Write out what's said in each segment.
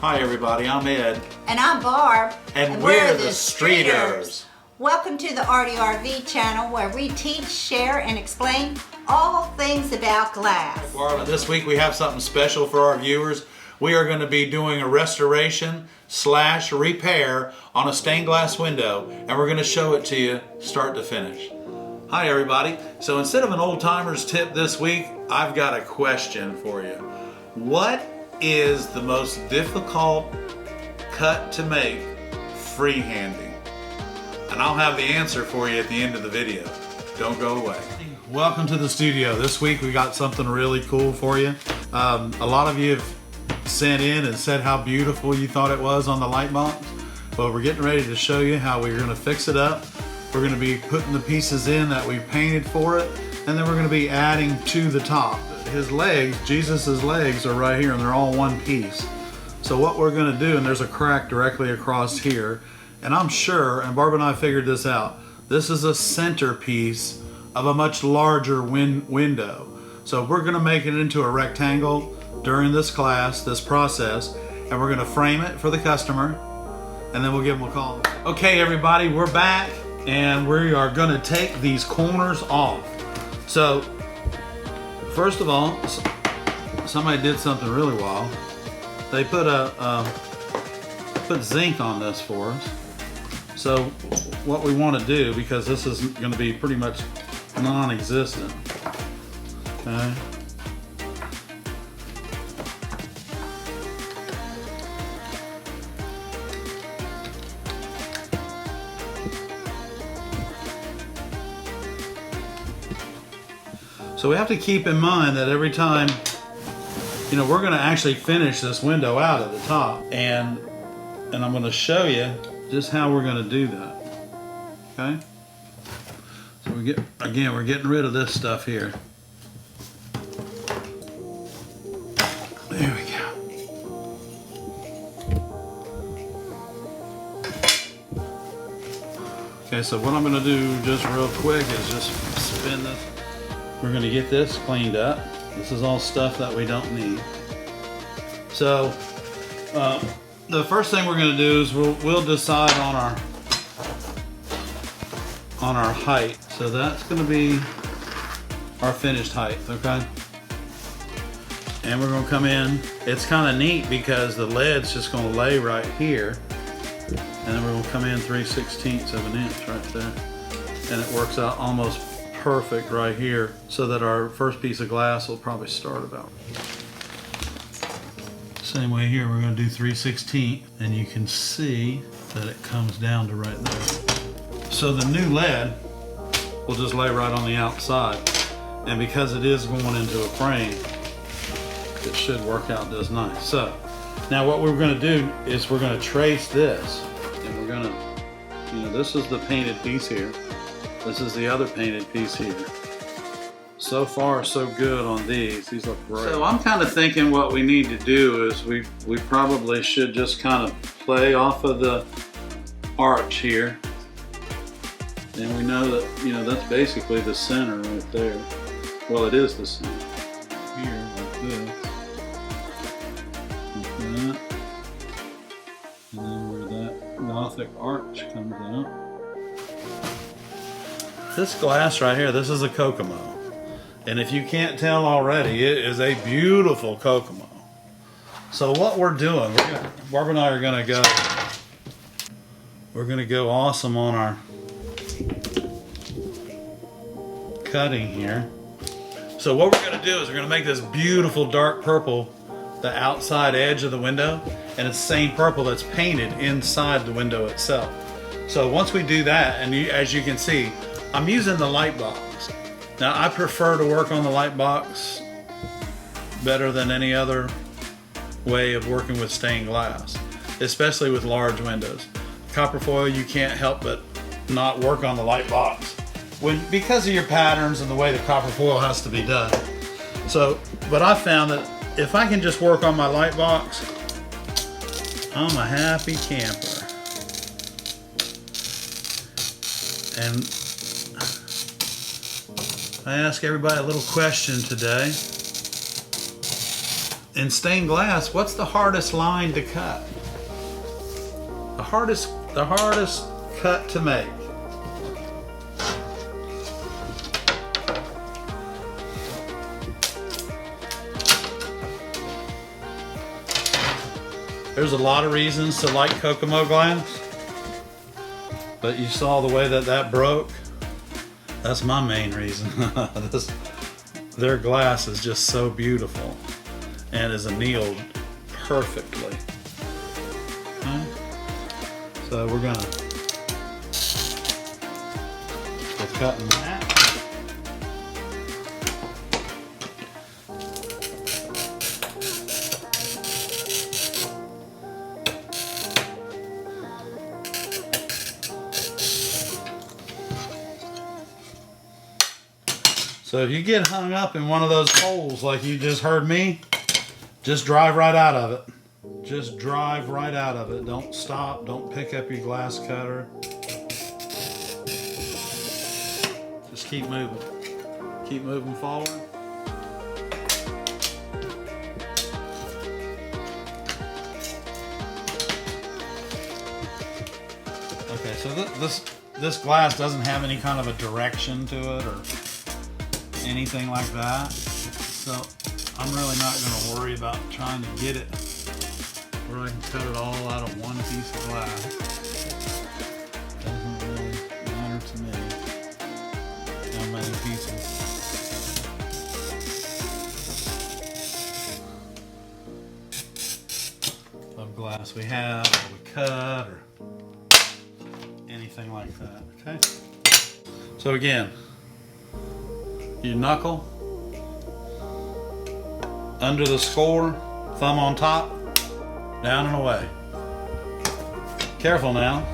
Hi everybody, I'm Ed. And I'm Barb. And we're the Streeters. Welcome to the ArtyRV channel where we teach, share, and explain all things about glass. Barb, this week we have something special for our viewers. We are going to be doing a restoration / repair on a stained glass window, and we're going to show it to you start to finish. Hi everybody. So instead of an old timer's tip this week, I've got a question for you. What is the most difficult cut to make freehanding? And I'll have the answer for you at the end of the video. Don't go away. Welcome to the studio. This week we got something really cool for you. A lot of you have sent in and said how beautiful you thought it was on the light box. Well, we're getting ready to show you how we're going to fix it up. We're going to be putting the pieces in that we painted for it, and then we're going to be adding to the top. His legs, Jesus's legs, are right here, and they're all one piece. So what we're going to do, and there's a crack directly across here, and I'm sure, and Barb and I figured this out, this is a centerpiece of a much larger window. So we're going to make it into a rectangle during this class, this process, and we're going to frame it for the customer, and then we'll give them a call. Okay everybody, we're back, and we are going to take these corners off. So first of all, somebody did something really wild. They put put zinc on this for us. So what we want to do, because this is going to be pretty much non-existent, okay? So we have to keep in mind that every time, you know, we're going to actually finish this window out at the top, and I'm going to show you just how we're going to do that. Okay? So we're getting rid of this stuff here. There we go. Okay, so what I'm going to do just real quick is just spin this. We're going to get this cleaned up. This is all stuff that we don't need. So the first thing we're going to do is we'll decide on our height. So that's going to be our finished height, okay? And we're going to come in. It's kind of neat because the lead's just going to lay right here, and then we're going to come in 3/16 of an inch right there, and it works out almost perfect right here, so that our first piece of glass will probably start about. Same way here, we're going to do 3/16, and you can see that it comes down to right there. So the new lead will just lay right on the outside, and because it is going into a frame, it should work out just nice. So now what we're going to do is we're going to trace this, and we're going to, you know, this is the painted piece here. This is the other painted piece here. So far, so good on these. These look great. So I'm kind of thinking what we need to do is we probably should just kind of play off of the arch here. And we know that, you know, that's basically the center right there. Well, it is the center. Here, like this. Like that. And then where that Gothic arch comes out. This glass right here, this is a Kokomo. And if you can't tell already, it is a beautiful Kokomo. So what we're doing, Barb and I are gonna go, we're gonna go awesome on our cutting here. So what we're gonna do is we're gonna make this beautiful dark purple, the outside edge of the window, and it's the same purple that's painted inside the window itself. So once we do that, and as you can see, I'm using the light box. Now I prefer to work on the light box better than any other way of working with stained glass, especially with large windows. Copper foil, you can't help but not work on the light box because of your patterns and the way the copper foil has to be done. So, but I found that if I can just work on my light box, I'm a happy camper. And I ask everybody a little question today. in stained glass, what's the hardest line to cut? The hardest cut to make. There's a lot of reasons to like Kokomo glass, but you saw the way that broke. That's my main reason. Their glass is just so beautiful and is annealed perfectly. Okay. So we're gonna get cutting that. So if you get hung up in one of those holes like you just heard me, just drive right out of it. Just drive right out of it. Don't stop. Don't pick up your glass cutter. Just keep moving. Keep moving forward. Okay, so this glass doesn't have any kind of a direction to it or anything like that, so I'm really not going to worry about trying to get it where I can cut it all out of one piece of glass. Doesn't really matter to me how many pieces. Of glass we have, or we cut, or anything like that. Okay. So again, your knuckle under the score, thumb on top, down and away. Careful now,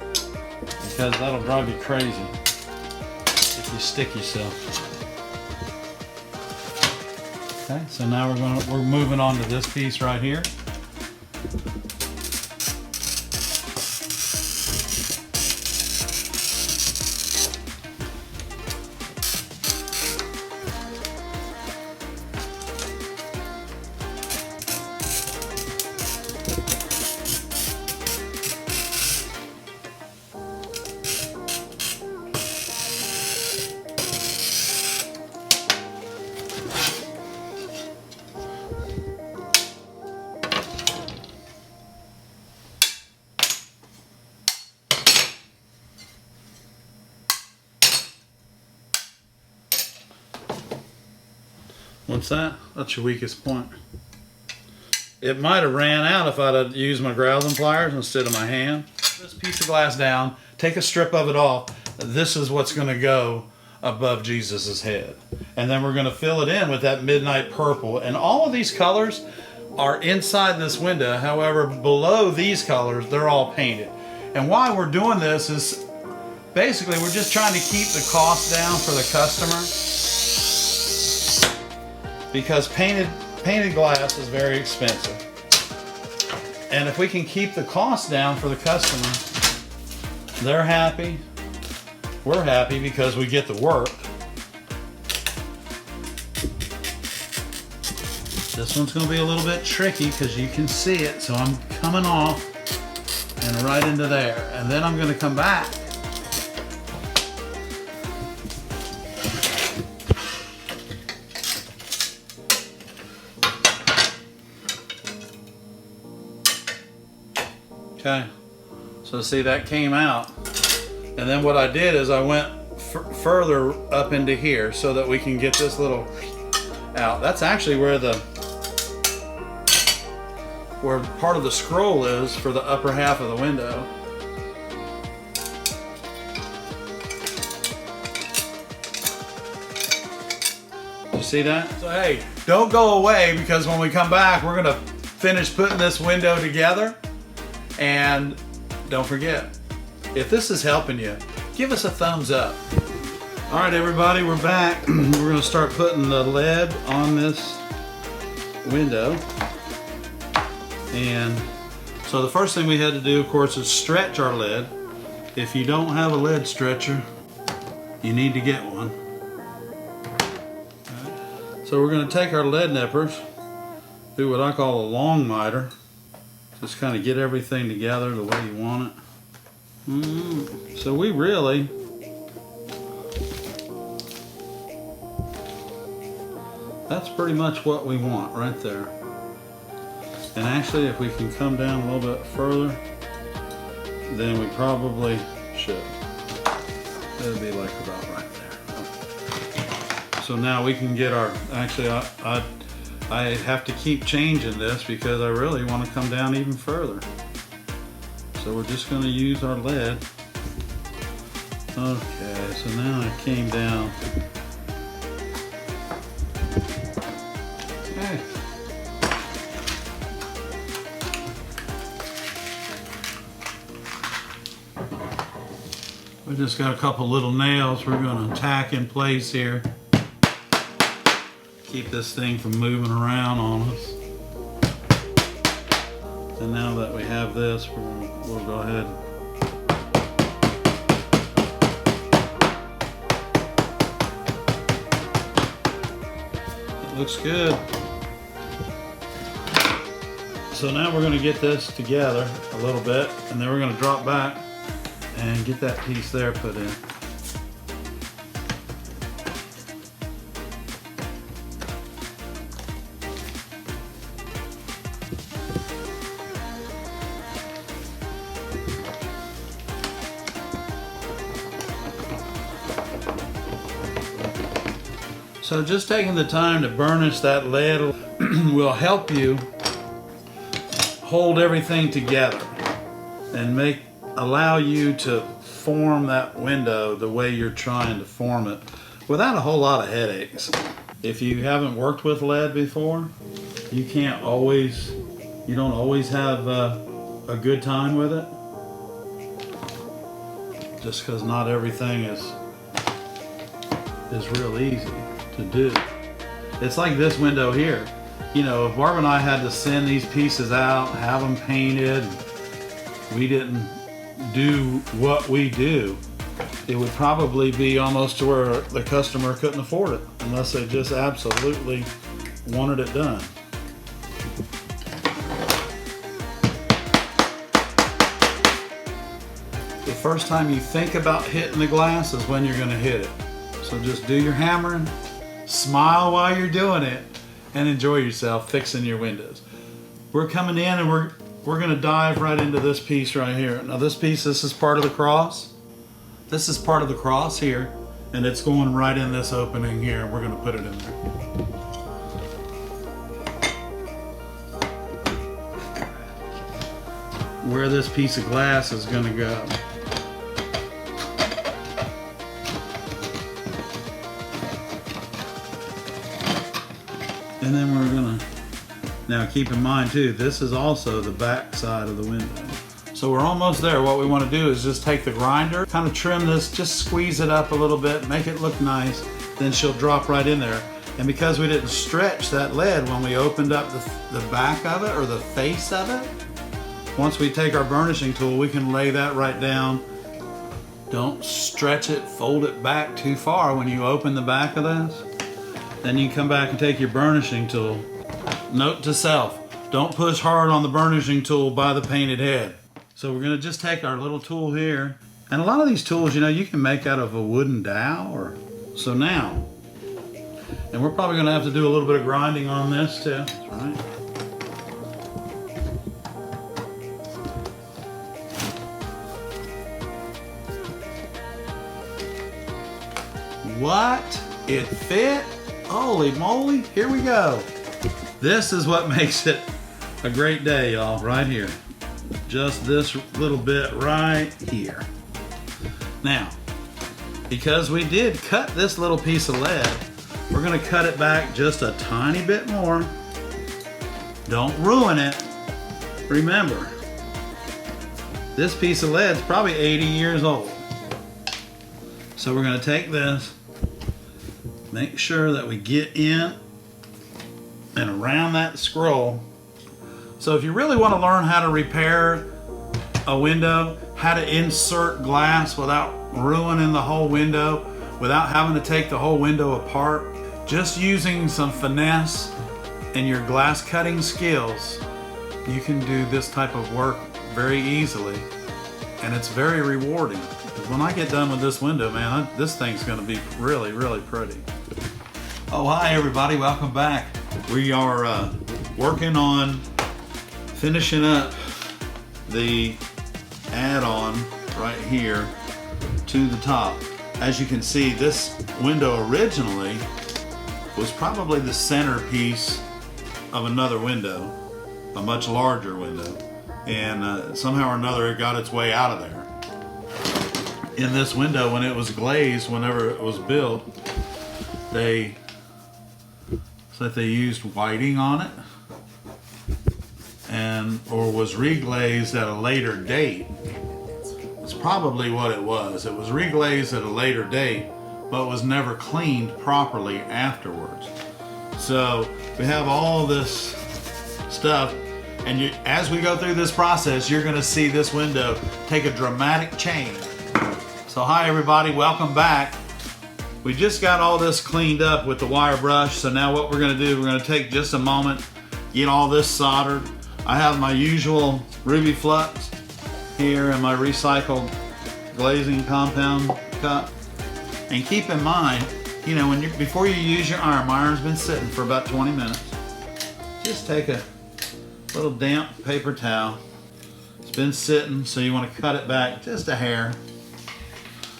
because that'll drive you crazy if you stick yourself. Okay, so now we're moving on to this piece right here. What's that? That's your weakest point. It might have ran out if I'd have used my growling pliers instead of my hand. This piece of glass down, take a strip of it off. This is what's going to go above Jesus's head. And then we're going to fill it in with that midnight purple. And all of these colors are inside this window. However, below these colors, they're all painted. And why we're doing this is basically we're just trying to keep the cost down for the customer. Because painted glass is very expensive. And if we can keep the cost down for the customer, they're happy, we're happy because we get the work. This one's going to be a little bit tricky because you can see it, so I'm coming off and right into there. And then I'm going to come back. Okay, so see that came out, and then what I did is I went further up into here so that we can get this little out. That's actually where part of the scroll is for the upper half of the window. You see that? So hey, don't go away, because when we come back we're gonna finish putting this window together. And don't forget, if this is helping you, give us a thumbs up. All right, everybody, we're back. We're gonna start putting the lead on this window. And so the first thing we had to do, of course, is stretch our lead. If you don't have a lead stretcher, you need to get one. So we're going to take our lead nippers, do what I call a long miter, just kind of get everything together the way you want it. So we really that's pretty much what we want right there. And actually, if we can come down a little bit further, then we probably should. It'll be like about right there. So now we can get our, actually I have to keep changing this because I really want to come down even further. So we're just going to use our lead. Okay, so now I came down. Okay. We just got a couple little nails we're going to tack in place here. Keep this thing from moving around on us. And now that we have this, we'll go ahead. It looks good. So now we're going to get this together a little bit, and then we're going to drop back and get that piece there put in. So just taking the time to burnish that lead will help you hold everything together and allow you to form that window the way you're trying to form it without a whole lot of headaches. If you haven't worked with lead before, you don't always have a good time with it, just because not everything is real easy to do. It's like this window here. You know, if Barb and I had to send these pieces out, have them painted, we didn't do what we do, it would probably be almost to where the customer couldn't afford it unless they just absolutely wanted it done. The first time you think about hitting the glass is when you're going to hit it. So just do your hammering, smile while you're doing it, and enjoy yourself fixing your windows. We're coming in and we're going to dive right into this piece right here. Now this is part of the cross. This is part of the cross here, and it's going right in this opening here. We're going to put it in there. Where this piece of glass is going to go. And then we're gonna, now keep in mind too, this is also the back side of the window. So we're almost there. What we want to do is just take the grinder, kind of trim this, just squeeze it up a little bit, make it look nice, then she'll drop right in there. And because we didn't stretch that lead when we opened up the back of it or the face of it, once we take our burnishing tool, we can lay that right down. Don't stretch it, fold it back too far when you open the back of this. Then you come back and take your burnishing tool. Note to self, don't push hard on the burnishing tool by the painted head. So we're gonna just take our little tool here. And a lot of these tools, you know, you can make out of a wooden dowel so now. And we're probably gonna have to do a little bit of grinding on this too, right? What? It fit? Holy moly, here we go. This is what makes it a great day, y'all, right here. Just this little bit right here. Now, because we did cut this little piece of lead, we're gonna cut it back just a tiny bit more. Don't ruin it. Remember, this piece of lead is probably 80 years old. So we're gonna take this, make sure that we get in and around that scroll. So if you really want to learn how to repair a window, how to insert glass without ruining the whole window, without having to take the whole window apart, just using some finesse and your glass cutting skills, you can do this type of work very easily, and it's very rewarding. Because when I get done with this window, man, this thing's going to be really, really pretty. Oh, hi everybody, welcome back. We are working on finishing up the add-on right here to the top. As you can see, this window originally was probably the centerpiece of another window, a much larger window, and somehow or another it got its way out of there. In this window, when it was glazed, whenever it was built, they used whiting on it, or was reglazed at a later date. It's probably what it was. It was reglazed at a later date, but was never cleaned properly afterwards. So we have all this stuff, and as we go through this process, you're going to see this window take a dramatic change. So hi everybody, welcome back. We just got all this cleaned up with the wire brush, so now what we're going to do, we're going to take just a moment, get all this soldered. I have my usual Ruby Flux here and my recycled glazing compound cup. And keep in mind, you know, before you use your iron, my iron's been sitting for about 20 minutes. Just take a little damp paper towel. It's been sitting, so you want to cut it back just a hair.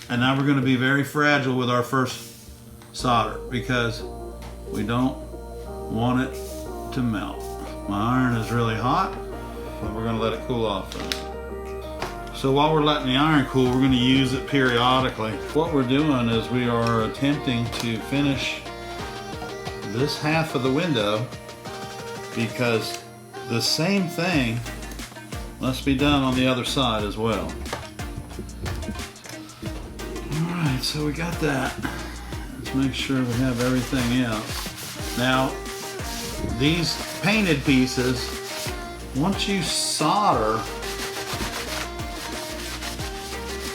And now we're going to be very fragile with our first solder because we don't want it to melt. My iron is really hot, but we're going to let it cool off first. So while we're letting the iron cool, we're going to use it periodically. What we're doing is we are attempting to finish this half of the window because the same thing must be done on the other side as well. Alright, so we got that. Let's make sure we have everything else. Now, these painted pieces, once you solder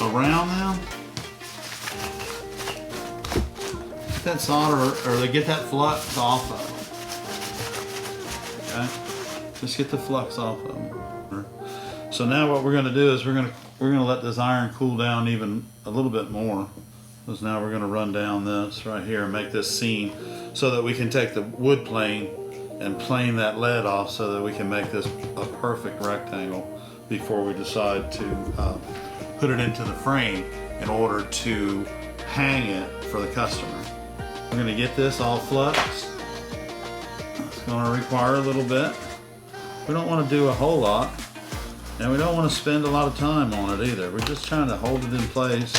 around them, get that solder or they get that flux off of them. Okay, just get the flux off of them. So now what we're going to do is we're going to let this iron cool down even a little bit more. Because now we're going to run down this right here and make this seam so that we can take the wood plane and plane that lead off so that we can make this a perfect rectangle before we decide to put it into the frame in order to hang it for the customer. We're going to get this all fluxed. It's going to require a little bit. We don't want to do a whole lot, and we don't want to spend a lot of time on it either. We're just trying to hold it in place.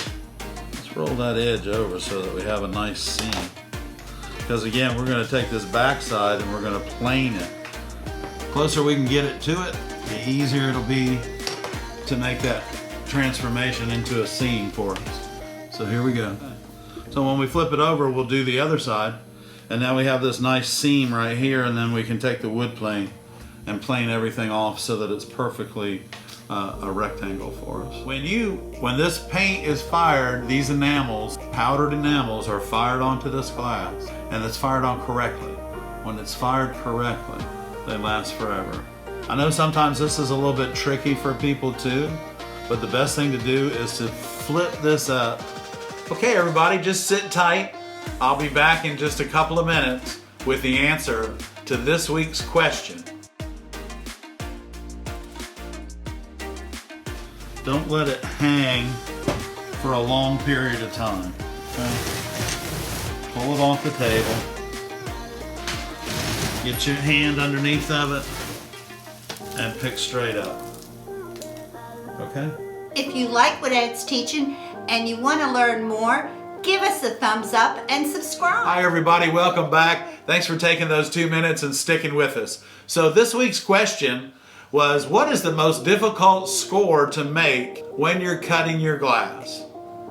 Let's roll that edge over so that we have a nice seam. Because again, we're going to take this back side and we're going to plane it. The closer we can get it to it, the easier it'll be to make that transformation into a seam for us. So here we go. So when we flip it over, we'll do the other side, and now we have this nice seam right here, and then we can take the wood plane and plane everything off so that it's perfectly a rectangle for us. When this paint is fired, these enamels, powdered enamels, are fired onto this glass, and it's fired on correctly. When it's fired correctly, they last forever. I know sometimes this is a little bit tricky for people too, but the best thing to do is to flip this up. Okay everybody, just sit tight. I'll be back in just a couple of minutes with the answer to this week's question. Don't let it hang for a long period of time. Okay? Pull it off the table. Get your hand underneath of it and pick straight up. Okay? If you like what Ed's teaching and you want to learn more, give us a thumbs up and subscribe. Hi everybody, welcome back. Thanks for taking those 2 minutes and sticking with us. So this week's question was, what is the most difficult score to make when you're cutting your glass?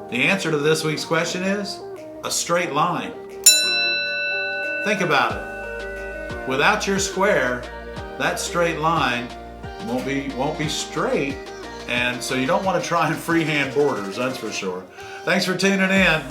The answer to this week's question is a straight line. Think about it. Without your square, that straight line won't be straight, and so you don't want to try and freehand borders, that's for sure. Thanks for tuning in.